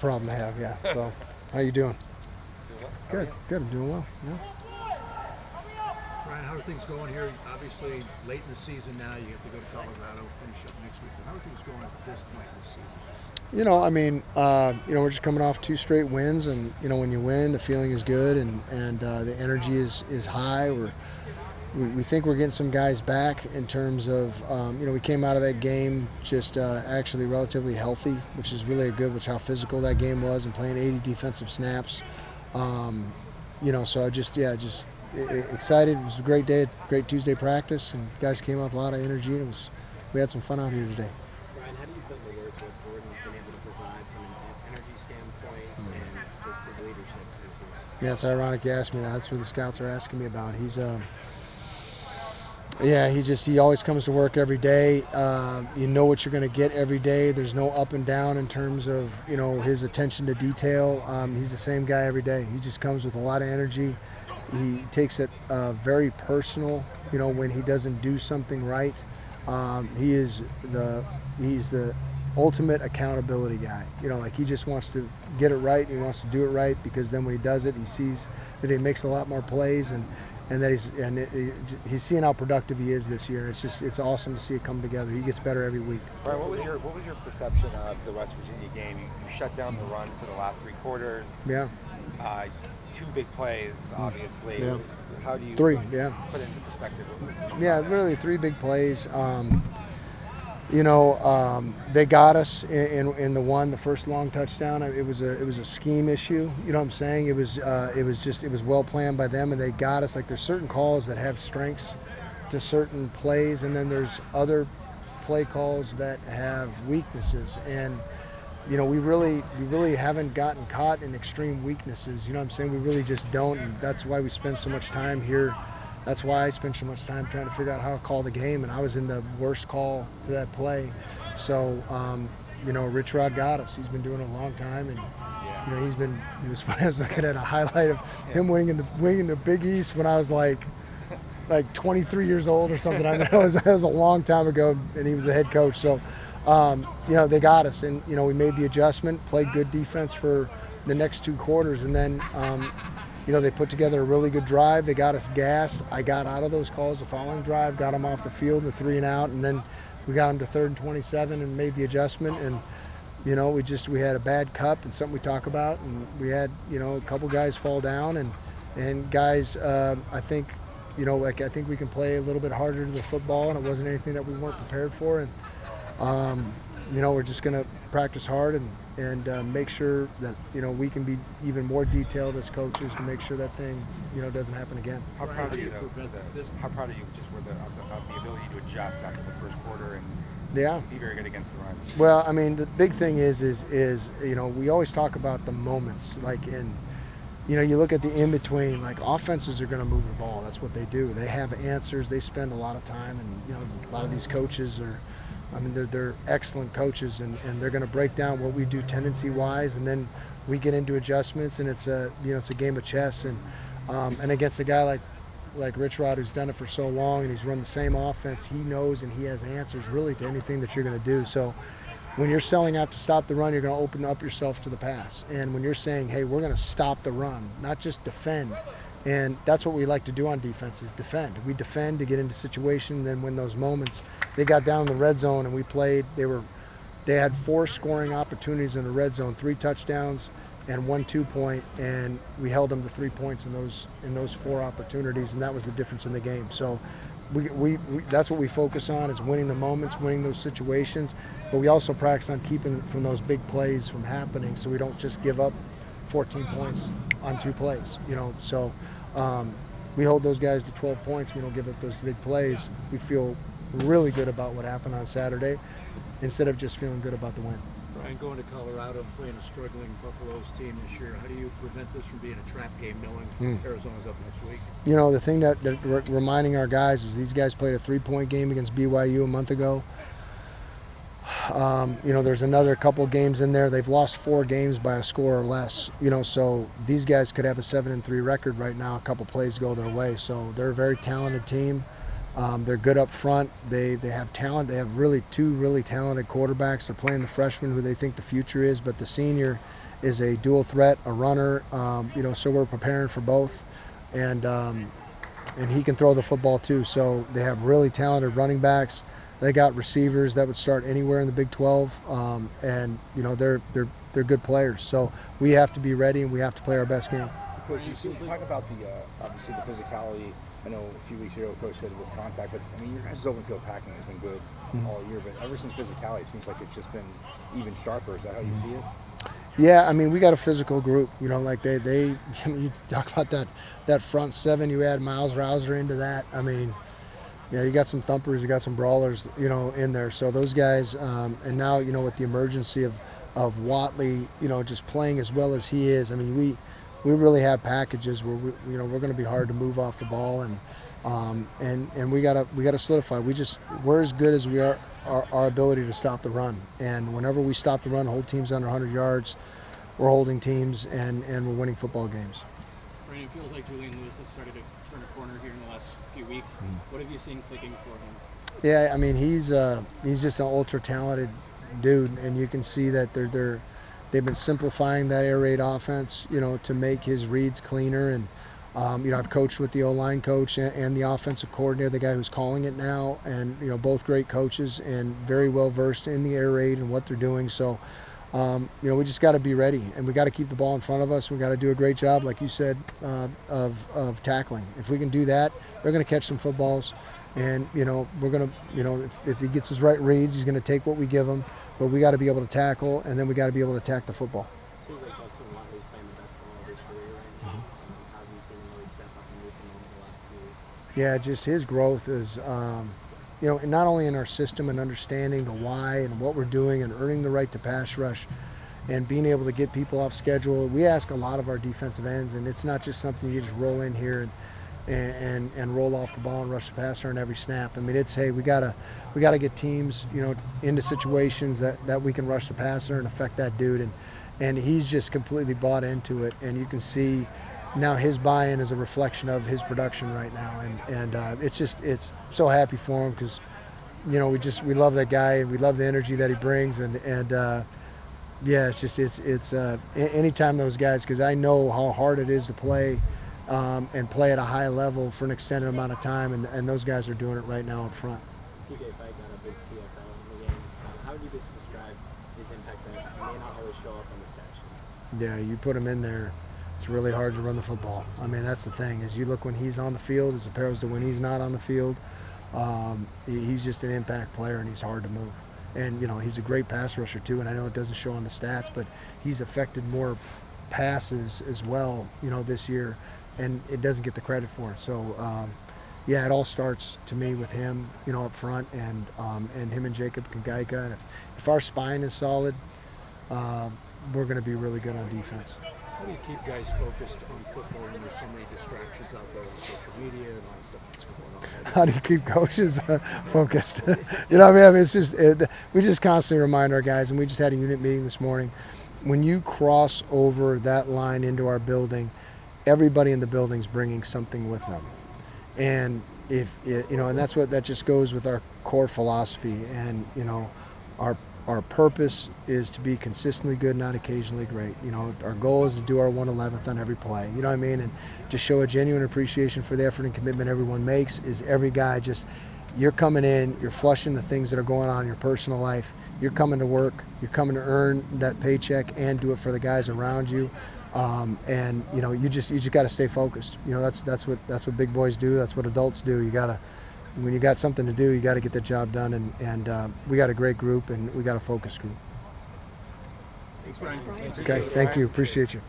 problem to have, yeah. So, how you doing? Good, good. I'm doing well. Yeah. Ryan, how are things going here? Obviously, late in the season now. You have to go to Colorado, finish up next week. But how are things going at this point in the season? I mean, we're just coming off 2 straight wins, and when you win, the feeling is good, and the energy is high. We think we're getting some guys back in terms of, we came out of that game just actually relatively healthy, which is really which how physical that game was, and playing 80 defensive snaps. So just excited. It was a great day, great Tuesday practice, and guys came out with a lot of energy. And we had some fun out here today. Ryan, how do you feel the work that Jordan's been able to provide from an energy standpoint and just his leadership this year? Yeah, it's ironic you asked me that. That's what the scouts are asking me about. He always comes to work every day. You know what you're going to get every day. There's no up and down in terms of, his attention to detail. He's the same guy every day. He just comes with a lot of energy. He takes it very personal, when he doesn't do something right. He's the ultimate accountability guy. He just wants to get it right. He wants to do it right, because then when he does it, he sees that he makes a lot more plays, and that he's seeing how productive he is this year. It's awesome to see it come together. He gets better every week. Brian, what was your perception of the West Virginia game? You shut down the run for the last 3 quarters. Yeah. 2 big plays, obviously. Yeah. How do you 3, put yeah. it into perspective? Yeah, really 3 big plays. They got us in the first long touchdown. It was a scheme issue. You know what I'm saying? It was well planned by them, and they got us. Like, there's certain calls that have strengths to certain plays, and then there's other play calls that have weaknesses. And we really haven't gotten caught in extreme weaknesses. You know what I'm saying? We really just don't, and that's why we spend so much time here. That's why I spent so much time trying to figure out how to call the game, and I was in the worst call to that play. So, Rich Rod got us. He's been doing it a long time, and it was funny. I was looking at a highlight of him winning the Big East when I was like 23 years old or something. I mean, that was a long time ago, and he was the head coach. So, they got us, and we made the adjustment, played good defense for the next 2 quarters, and then. They put together a really good drive. They got us gas. I got out of those calls the following drive, got them off the field, the 3 and out, and then we got them to 3rd and 27 and made the adjustment. And, we had a bad cup and something we talk about, and we had, a couple guys fall down, and guys, I think we can play a little bit harder to the football, and it wasn't anything that we weren't prepared for. And, we're just going to practice hard and make sure that we can be even more detailed as coaches to make sure that thing doesn't happen again. How proud are you of the ability to adjust after the first quarter and be very good against the run? Well, I mean, the big thing is we always talk about the moments, you look at the in between. Like, offenses are going to move the ball. That's what they do. They have answers. They spend a lot of time, and a lot of these coaches are. They're excellent coaches, and they're going to break down what we do tendency-wise, and then we get into adjustments, and it's a game of chess. And against a guy like Rich Rod, who's done it for so long, and he's run the same offense, he knows and he has answers really to anything that you're going to do. So when you're selling out to stop the run, you're going to open up yourself to the pass. And when you're saying, hey, we're going to stop the run, not just defend. And that's what we like to do on defense, is defend. We defend to get into situation, then when those moments, they got down in the red zone and we played, they had 4 scoring opportunities in the red zone, 3 touchdowns and 1 2-point, and we held them to 3 points in those 4 opportunities, and that was the difference in the game. So we that's what we focus on, is winning the moments, winning those situations, but we also practice on keeping from those big plays from happening, so we don't just give up 14 points on 2 plays, So we hold those guys to 12 points. We don't give up those big plays. We feel really good about what happened on Saturday, instead of just feeling good about the win. Brian, going to Colorado, playing a struggling Buffaloes team this year, how do you prevent this from being a trap game, knowing Arizona's up next week? The thing that we're reminding our guys is these guys played a 3-point game against BYU a month ago. There's another couple games in there. They've lost 4 games by a score or less. So these guys could have a 7-3 record right now. A couple plays go their way. So they're a very talented team. They're good up front. They have talent. They have 2 really talented quarterbacks. They're playing the freshman, who they think the future is, but the senior is a dual threat, a runner. So we're preparing for both, and he can throw the football too. So they have really talented running backs. They got receivers that would start anywhere in the Big 12, and they're good players. So we have to be ready, and we have to play our best game. Coach, you talk about obviously the physicality. I know a few weeks ago, Coach said with contact, but I mean your guys' open field tackling has been good all year. But ever since physicality, it seems like it's just been even sharper. Is that how you see it? Yeah, I mean, we got a physical group. Like they you talk about that front seven. You add Miles Rouser into that. I mean, yeah, you got some thumpers, you got some brawlers, in there. So those guys, and now with the emergency of Watley, just playing as well as he is. I mean, we really have packages where we're going to be hard to move off the ball, and we gotta solidify. We're as good as we are our ability to stop the run. And whenever we stop the run, hold teams under 100 yards, we're holding teams and we're winning football games. Brandon, it feels like Julian Lewis has started to turn a corner here in the last few weeks. What have you seen clicking for him? Yeah, I mean he's just an ultra talented dude, and you can see that they've been simplifying that air raid offense, to make his reads cleaner. And I've coached with the O-line coach and the offensive coordinator, the guy who's calling it now, and both great coaches and very well versed in the air raid and what they're doing. So we just got to be ready, and we got to keep the ball in front of us. We got to do a great job, like you said, of tackling. If we can do that, they're going to catch some footballs, and we're going to if he gets his right reads, he's going to take what we give him. But we got to be able to tackle, and then we got to be able to attack the football. It seems like Dustin Watley's playing the best ball of his career right now. How have you seen him really step up and move him over the last few weeks? Yeah, just his growth is, not only in our system and understanding the why and what we're doing and earning the right to pass rush and being able to get people off schedule. We ask a lot of our defensive ends, and it's not just something you just roll in here and roll off the ball and rush the passer on every snap. I mean, it's, hey, we gotta get teams, into situations that we can rush the passer and affect that dude, and he's just completely bought into it, and you can see now his buy-in is a reflection of his production right now, and it's so happy for him, because we love that guy, and we love the energy that he brings, and it's anytime those guys, because I know how hard it is to play and play at a high level for an extended amount of time, and those guys are doing it right now up front. CJ Fike got a big TFL in the game. How would you just describe his impact that he may not always show up on the stat sheet? Yeah, you put him in there, it's really hard to run the football. I mean, that's the thing, is you look when he's on the field as opposed to when he's not on the field. He's just an impact player, and he's hard to move. And, he's a great pass rusher too, and I know it doesn't show on the stats, but he's affected more passes as well, this year, and it doesn't get the credit for it. So, it all starts to me with him, up front, and him and Jacob Kangaika. And if our spine is solid, we're going to be really good on defense. How do you keep guys focused on football when there's so many distractions out there on social media and all the stuff that's going on? How do you keep coaches focused? I mean, it's just we just constantly remind our guys, and we just had a unit meeting this morning. When you cross over that line into our building, everybody in the building's bringing something with them, and and that's that just goes with our core philosophy, and our purpose is to be consistently good, not occasionally great. Our goal is to do our 1/11th on every play. You know what I mean? And to show a genuine appreciation for the effort and commitment everyone makes. Is every guy you're coming in, you're flushing the things that are going on in your personal life. You're coming to work. You're coming to earn that paycheck and do it for the guys around you. And you just got to stay focused. That's what big boys do. That's what adults do. When you got something to do, you got to get the job done, and we got a great group, and we got a focus group. Thanks, Brian. Okay, thank you. Appreciate you.